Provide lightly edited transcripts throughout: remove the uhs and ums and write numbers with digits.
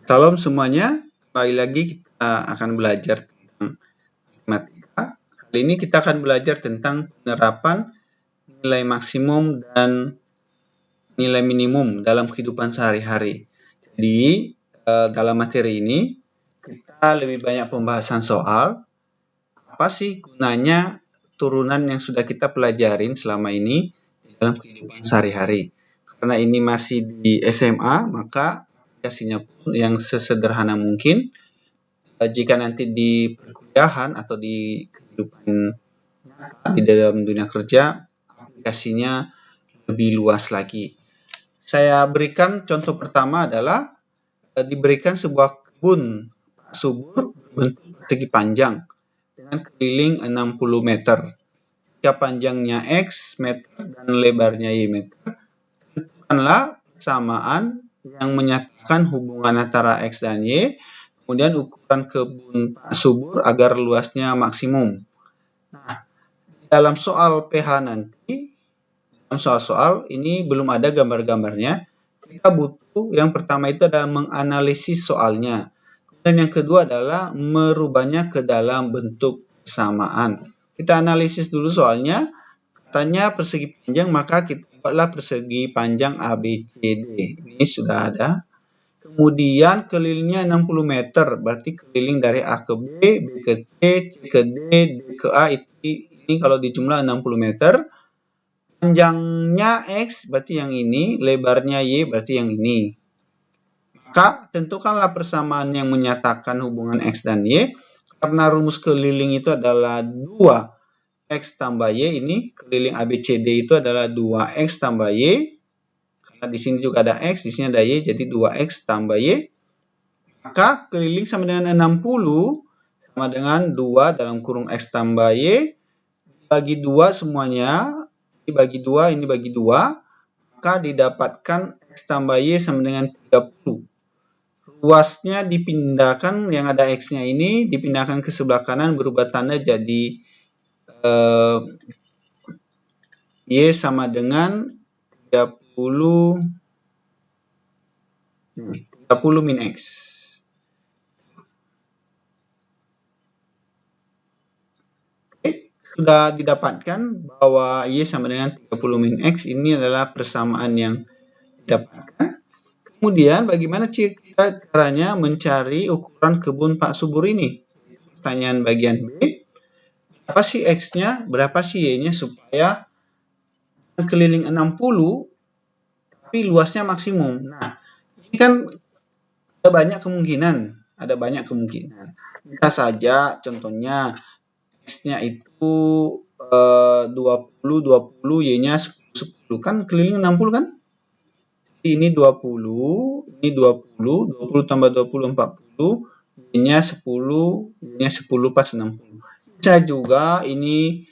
Salam semuanya, kembali lagi kita akan belajar tentang matematika. Kali ini kita akan belajar tentang penerapan nilai maksimum dan nilai minimum dalam kehidupan sehari-hari. Jadi, dalam materi ini kita lebih banyak pembahasan soal apa sih gunanya turunan yang sudah kita pelajarin selama ini dalam kehidupan sehari-hari. Karena ini masih di SMA, maka aplikasinya pun yang sesederhana mungkin. Jika nanti di perkuliahan atau di kehidupan di dalam dunia kerja, aplikasinya lebih luas lagi. Saya berikan contoh pertama adalah diberikan sebuah kebun subur berbentuk persegi panjang dengan keliling 60 meter. Jika panjangnya X meter dan lebarnya Y meter, tentukanlah persamaan yang menyatakan hubungan antara X dan Y, kemudian ukuran kebun subur agar luasnya maksimum. Nah, dalam soal PH nanti, dalam soal-soal ini belum ada gambar-gambarnya. Kita butuh yang pertama itu adalah menganalisis soalnya. Dan yang kedua adalah merubahnya ke dalam bentuk persamaan. Kita analisis dulu soalnya. Katanya persegi panjang, maka kita buatlah persegi panjang ABCD. Ini sudah ada. Kemudian kelilingnya 60 meter, berarti keliling dari A ke B, B ke C, C ke D, D ke A, ini kalau dijumlah 60 meter. Panjangnya X, berarti yang ini, lebarnya Y, berarti yang ini. Maka tentukanlah persamaan yang menyatakan hubungan X dan Y, karena rumus keliling itu adalah 2X tambah Y, ini keliling ABCD itu adalah 2X tambah Y. Di sini juga ada X, di sini ada Y, jadi 2X tambah Y. Maka keliling sama dengan 60, sama dengan 2 dalam kurung X tambah Y. Bagi 2 semuanya, ini bagi 2, ini bagi 2. Maka didapatkan X tambah Y sama dengan 30. Luasnya dipindahkan, yang ada X-nya ini, dipindahkan ke sebelah kanan, berubah tanda jadi Y sama dengan 30 min X. Oke, sudah didapatkan bahwa Y sama dengan 30 min X. Ini adalah persamaan yang didapatkan. Kemudian bagaimana caranya mencari ukuran kebun Pak Subur ini? Pertanyaan bagian B. Berapa sih X-nya? Berapa sih Y-nya supaya keliling 60 tapi luasnya maksimum. Nah, ini kan ada banyak kemungkinan. Bisa saja contohnya X-nya itu 20, Y-nya 10. Kan keliling 60 kan? Ini 20, ini 20 tambah 20, 40. Y-nya 10, Y-nya 10 pas 60. Bisa juga ini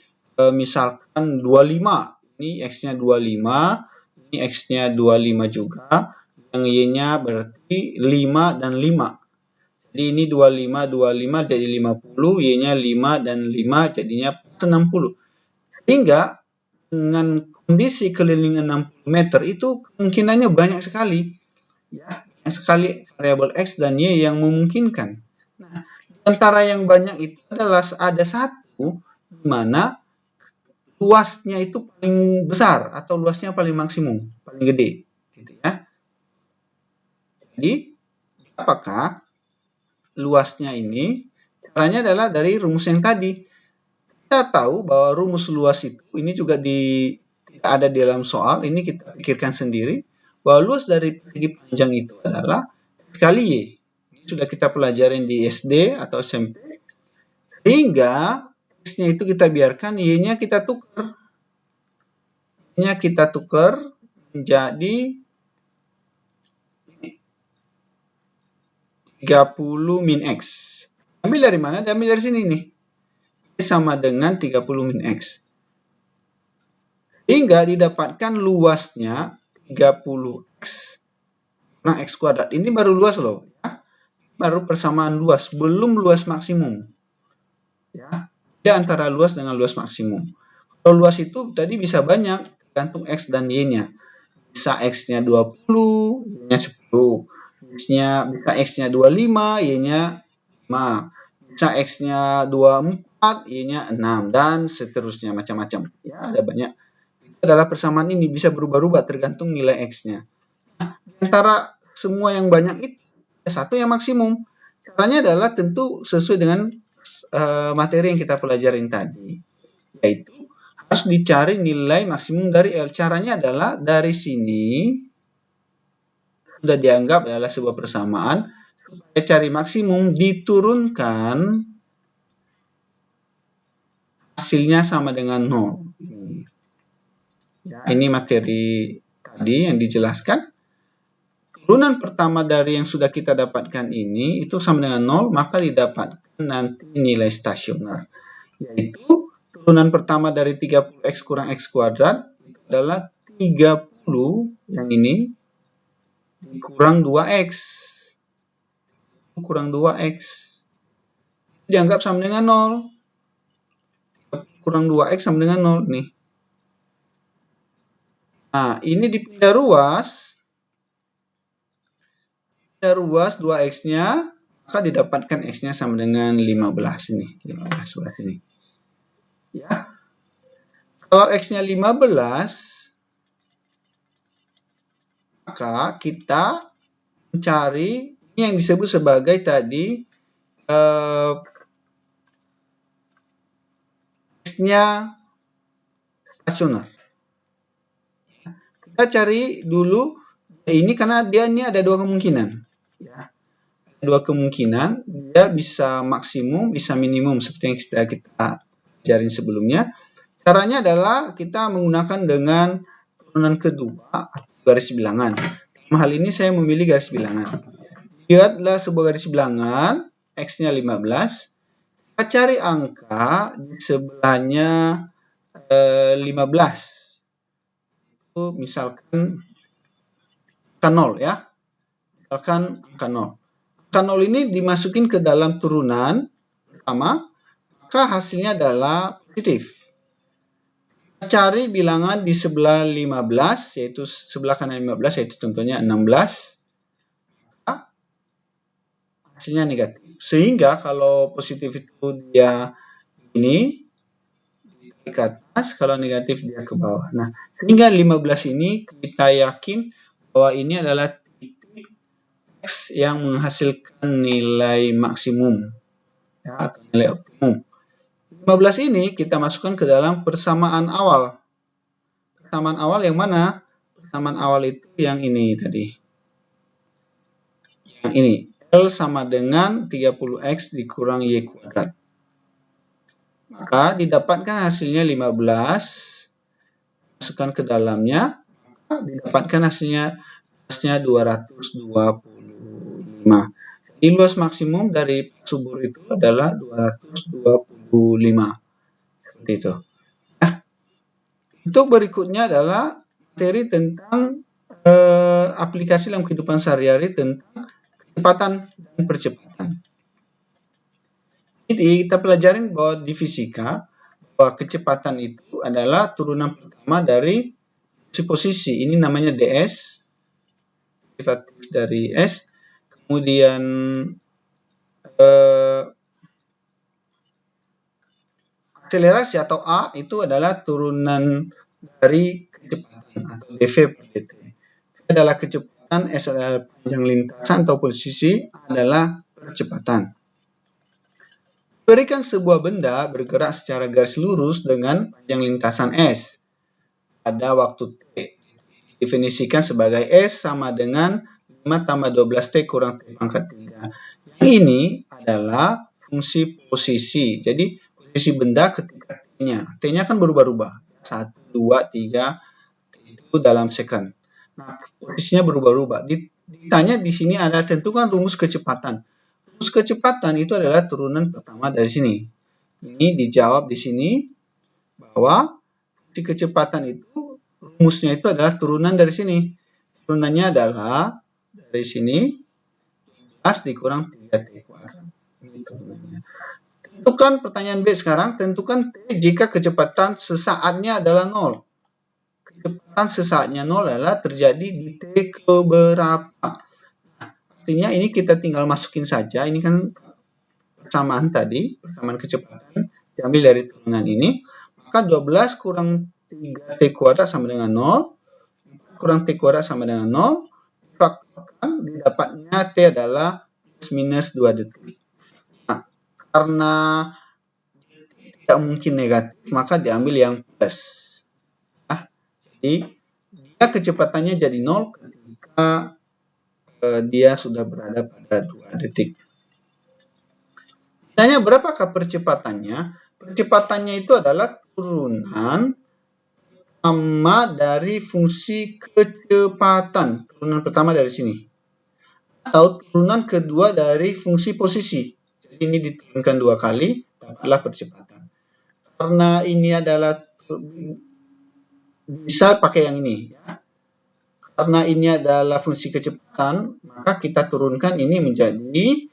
misalkan 25. Ini X-nya 25, ini X-nya 25 juga. Yang Y-nya berarti 5 dan 5. Jadi ini 25, 25 jadi 50, Y-nya 5 dan 5 jadinya 60. Sehingga dengan kondisi keliling 60 meter itu kemungkinannya banyak sekali. Ya, banyak sekali variabel X dan Y yang memungkinkan. Nah, antara yang banyak itu adalah ada satu di mana luasnya itu paling besar atau luasnya paling maksimum, paling gede, gitu ya. Jadi, apakah luasnya ini? Caranya adalah dari rumus yang tadi. Kita tahu bahwa rumus luas itu ini juga tidak ada di dalam soal, ini kita pikirkan sendiri, bahwa luas dari persegi panjang itu adalah X kali Y. Ini sudah kita pelajarin di SD atau SMP. Sehingga X-nya itu kita biarkan, Y-nya kita tukar. Y-nya kita tukar menjadi 30 min X. Ambil dari mana? Diambil dari sini nih. Y sama dengan 30 min X. Hingga didapatkan luasnya 30X. Nah, X kuadrat. Ini baru luas loh. Ya. Baru persamaan luas. Belum luas maksimum. Ya. Beda antara luas dengan luas maksimum. Kalau luas itu tadi bisa banyak. Tergantung X dan Y-nya. Bisa X-nya 20, Y-nya 10. bisa X-nya 25, Y-nya 5. Bisa X-nya 24, Y-nya 6, dan seterusnya, macam-macam. Ya, ada banyak. Itu adalah persamaan ini bisa berubah-ubah tergantung nilai X-nya. Nah, antara semua yang banyak itu, ada satu yang maksimum. Caranya adalah tentu sesuai dengan materi yang kita pelajarin tadi, yaitu harus dicari nilai maksimum dari L. Caranya adalah dari sini sudah dianggap adalah sebuah persamaan. Supaya cari maksimum, diturunkan hasilnya sama dengan 0. Ya, ini materi tadi yang dijelaskan. Turunan pertama dari yang sudah kita dapatkan ini itu sama dengan 0, maka didapatkan nanti nilai stasioner. Yaitu turunan pertama dari 30x kurang x kuadrat adalah 30 yang ini kurang 2x. Kurang 2x. Dianggap sama dengan 0. Kurang 2x sama dengan 0 nih. Nah, ini dipindah ruas. Pindah ruas 2x-nya, maka didapatkan x-nya sama dengan 15 ini. 15 sebelah sini. Ya. Kalau x-nya 15, maka kita mencari ini yang disebut sebagai tadi X-nya stasioner. Kita cari dulu ini karena dia ini ada dua kemungkinan. Ya. Ada dua kemungkinan, dia bisa maksimum, bisa minimum seperti yang sudah kita ajarin sebelumnya. Caranya adalah kita menggunakan dengan turunan kedua atau garis bilangan. Dalam hal ini saya memilih garis bilangan. Lihatlah sebuah garis bilangan, X-nya 15. Kita cari angka di sebelahnya 15. Itu misalkan angka 0 ya. Misalkan angka 0. Angka 0 ini dimasukin ke dalam turunan pertama, maka hasilnya adalah positif. Kita cari bilangan di sebelah 15, yaitu sebelah kanan 15, yaitu contohnya 16. Hasilnya negatif. Sehingga kalau positif itu dia ini ke atas, kalau negatif dia ke bawah. Nah, sehingga 15 ini kita yakin bahwa ini adalah titik X yang menghasilkan nilai maksimum ya, atau nilai optimum. 15 ini kita masukkan ke dalam persamaan awal. Persamaan awal yang mana? Persamaan awal itu yang ini tadi. Yang ini. L sama dengan 30x dikurang Y kuadrat. Maka didapatkan hasilnya 15. Masukkan ke dalamnya. Maka didapatkan hasilnya 225. Jadi luas maksimum dari subur itu adalah 225. Seperti itu. Nah, untuk berikutnya adalah materi tentang aplikasi dalam kehidupan sehari-hari tentang kecepatan dan percepatan. Jadi kita pelajarin bahwa di fisika bahwa kecepatan itu adalah turunan pertama dari posisi. Ini namanya ds, derivatif dari s. Kemudian akselerasi atau a itu adalah turunan dari kecepatan atau dv per dt. Itu adalah kecepatan, S adalah panjang lintasan atau posisi, adalah percepatan. Berikan sebuah benda bergerak secara garis lurus dengan panjang lintasan S pada waktu T. Definisikan sebagai S sama dengan 5 tambah 12T kurang T pangkat 3. Yang ini adalah fungsi posisi. Jadi posisi benda ketika T-nya. T-nya kan berubah-ubah. 1, 2, 3 itu dalam second. Nah, posisinya berubah-ubah. Ditanya di sini ada tentukan rumus kecepatan. Rumus kecepatan itu adalah turunan pertama dari sini. Ini dijawab di sini bahwa fungsi kecepatan itu rumusnya itu adalah turunan dari sini. Turunannya adalah dari sini 12 dikurang 3T kuadrat. Ini turunannya. Tentukan pertanyaan B sekarang, tentukan T jika kecepatan sesaatnya adalah 0. Kecepatan sesaatnya 0 adalah terjadi di T keberapa. Nah, Artinya ini kita tinggal masukin saja. Ini kan persamaan tadi, persamaan kecepatan diambil dari turunan ini. Maka 12 kurang 3T kuadrat sama dengan 0. 4 kurang T kuadrat sama dengan 0. Difaktorkan, didapatnya T adalah plus minus 2 detik. Nah, karena tidak mungkin negatif, maka diambil yang plus. Nah, jadi dia kecepatannya jadi 0 ketika dia sudah berada pada 2 detik. Tanya berapakah percepatannya? Percepatannya itu adalah turunan pertama dari fungsi kecepatan. Turunan pertama dari sini. Atau turunan kedua dari fungsi posisi. Jadi ini diturunkan 2 kali, dapatlah percepatan. Karena ini adalah, bisa pakai yang ini. Ya. Karena ini adalah fungsi kecepatan, maka kita turunkan ini menjadi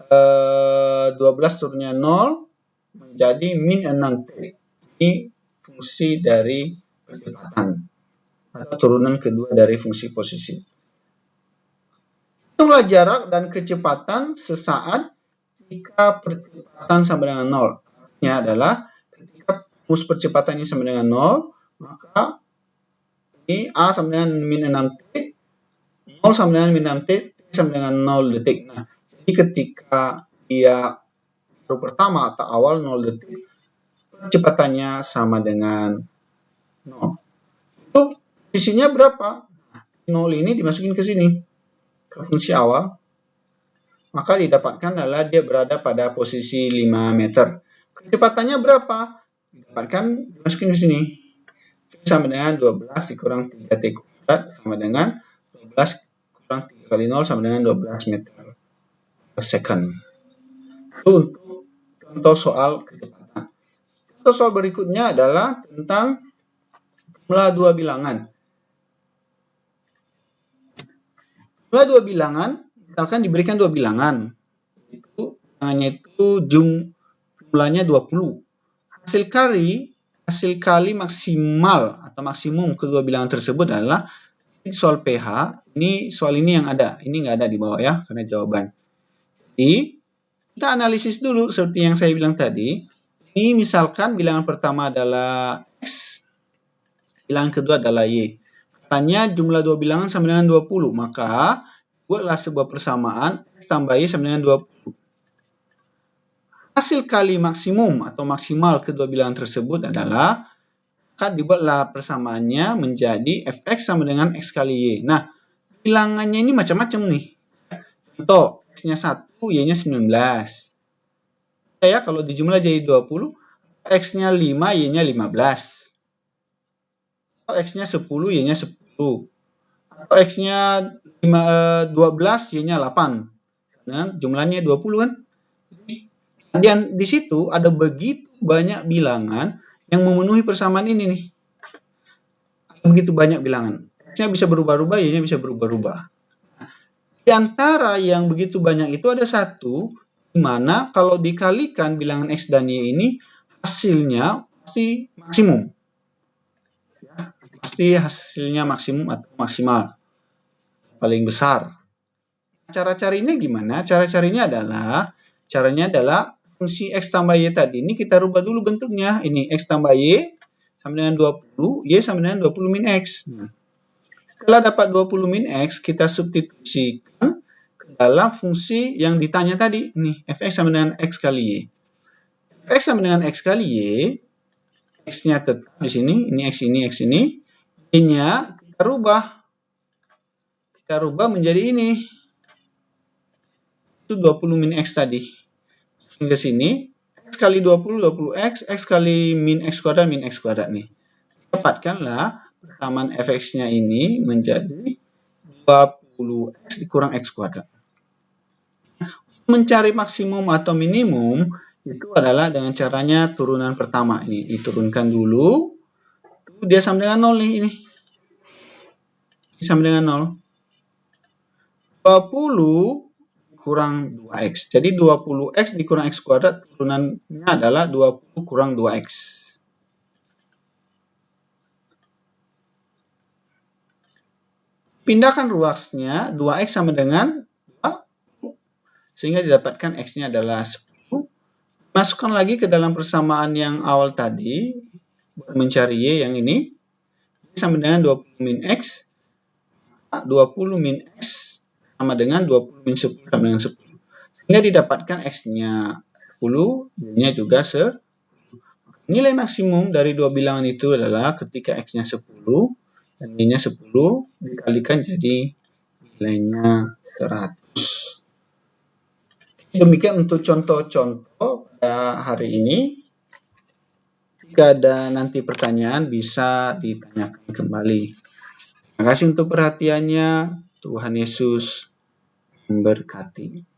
12 turunnya 0 menjadi min 6T. Ini fungsi dari percepatan atau turunan kedua dari fungsi posisi. Hitunglah jarak dan kecepatan sesaat jika percepatan sama dengan 0. Artinya adalah ketika rumus percepatannya sama dengan 0, maka ini A sama dengan min 6T, 0 sama dengan min 6T, T sama dengan 0 detik. Nah, jadi ketika dia baru pertama atau awal 0 detik, percepatannya sama dengan 0. Itu posisinya berapa? 0 ini dimasukin ke sini, ke fungsi awal. Maka didapatkan adalah dia berada pada posisi 5 meter. Kecepatannya berapa? Didapatkan dimasukin ke sini. Sama dengan 12 dikurang 3T kuadrat sama dengan 12 kurang 3 kali 0 sama dengan 12 meter per second. Itu untuk contoh soal kecepatan. Contoh soal berikutnya adalah tentang jumlah 2 bilangan. Jumlah 2 bilangan, misalkan diberikan 2 bilangan. Bilangannya itu jumlahnya 20. Hasil kali maksimal atau maksimum kedua bilangan tersebut adalah soal PH. Ini soal ini yang ada. Ini nggak ada di bawah ya, karena jawaban. Jadi, kita analisis dulu seperti yang saya bilang tadi. Ini misalkan bilangan pertama adalah X, bilangan kedua adalah Y. Katanya jumlah dua bilangan sama dengan 20. Maka, buatlah sebuah persamaan X tambah Y sama dengan 20. Hasil kali maksimum atau maksimal kedua bilangan tersebut adalah, maka dibuatlah persamaannya menjadi fx sama dengan x kali y. Nah, bilangannya ini macam-macam nih. Contoh, x-nya 1, y-nya 19. Ya, kalau dijumlah jadi 20, x-nya 5, y-nya 15. Atau x-nya 10, y-nya 10. Atau x-nya 12, y-nya 8. Nah, jumlahnya 20 kan? Dan di situ ada begitu banyak bilangan yang memenuhi persamaan ini nih. Ada begitu banyak bilangan. X-nya bisa berubah-ubah, Y-nya bisa berubah-ubah. Di antara yang begitu banyak itu ada satu, di mana kalau dikalikan bilangan X dan Y ini, hasilnya pasti maksimum. Ya, pasti hasilnya maksimum atau maksimal. Paling besar. Cara carinya gimana? Cara carinya adalah, caranya adalah fungsi X tambah Y tadi ini kita rubah dulu bentuknya. Ini X tambah Y sama dengan 20, Y sama dengan 20 min X. Setelah dapat 20 min X, kita substitusikan ke dalam fungsi yang ditanya tadi. Nih, fx sama dengan X kali Y. Fx sama dengan X kali Y, X-nya tetap di sini, ini X ini, X ini. Y-nya kita rubah. Kita rubah menjadi ini. Itu 20 min X tadi. Ke sini, X kali 20, 20X, X kali min X kuadrat nih. Dapatkanlah persamaan fx-nya ini menjadi 20X dikurang X kuadrat. Mencari maksimum atau minimum itu adalah dengan caranya turunan pertama. Ini diturunkan dulu. Dia sama dengan 0 nih. Ini sama dengan 0. 20 kurang 2x. Jadi 20x dikurang x kuadrat turunannya adalah 20 kurang 2x. Pindahkan ruasnya 2x sama dengan 2. sehingga didapatkan X-nya adalah 10. Masukkan lagi ke dalam persamaan yang awal tadi, mencari Y yang ini, sama dengan 20 min X, 20 min X sama dengan 20 min 10 sama dengan 10. Sehingga didapatkan X-nya 10, Y-nya juga 10. Nilai maksimum dari dua bilangan itu adalah ketika X-nya 10 dan Y-nya 10 dikalikan jadi nilainya 100. Demikian untuk contoh-contoh pada hari ini. Jika ada nanti pertanyaan bisa ditanyakan kembali. Terima kasih untuk perhatiannya. Tuhan Yesus memberkati.